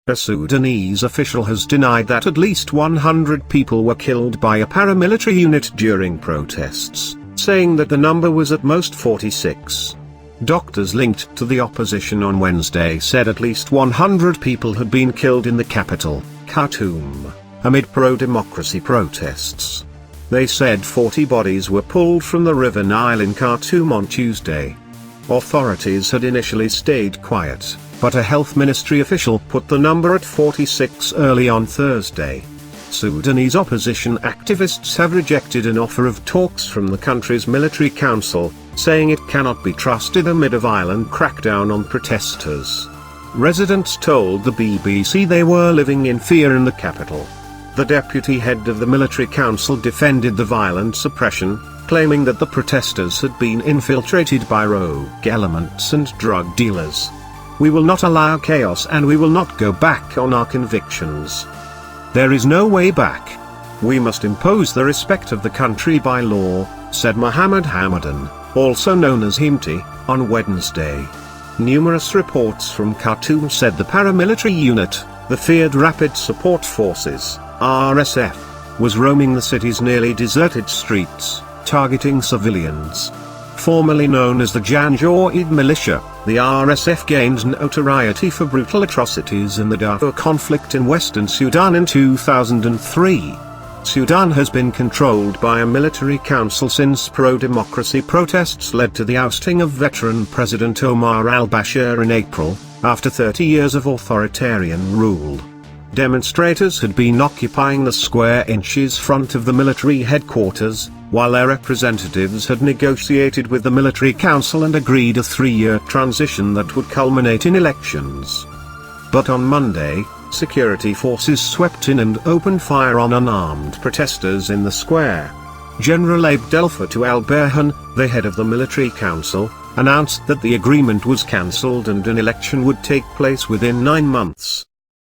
A Sudanese official has denied that at least 100 people were killed by a paramilitary unit during protests, saying that the number was at most 46. Doctors linked to the opposition on Wednesday said at least 100 people had been killed in the capital, Khartoum, amid pro-democracy protests. They said 40 bodies were pulled from the River Nile in Khartoum on Tuesday. Authorities had initially stayed quiet, but a health ministry official put the number at 46 early on Thursday. Sudanese opposition activists have rejected an offer of talks from the country's military council, saying it cannot be trusted amid a violent crackdown on protesters. Residents told the BBC they were living in fear in the capital. The deputy head of the military council defended the violent suppression, claiming that the protesters had been infiltrated by rogue elements and drug dealers. "We will not allow chaos and we will not go back on our convictions. There is no way back. We must impose the respect of the country by law," said Mohammed Hamadan, also known as Himti, on Wednesday. Numerous reports from Khartoum said the paramilitary unit, the feared Rapid Support Forces, RSF, was roaming the city's nearly deserted streets, targeting civilians. Formerly known as the Janjaweed militia, the RSF gained notoriety for brutal atrocities in the Darfur conflict in western Sudan in 2003. Sudan has been controlled by a military council since pro-democracy protests led to the ousting of veteran President Omar al-Bashir in April, after 30 years of authoritarian rule. Demonstrators had been occupying the square inches front of the military headquarters, while their representatives had negotiated with the military council and agreed a 3-year transition that would culminate in elections. But on Monday, security forces swept in and opened fire on unarmed protesters in the square. General Abdel Fattah al-Burhan, the head of the military council, announced that the agreement was cancelled and an election would take place within 9 months.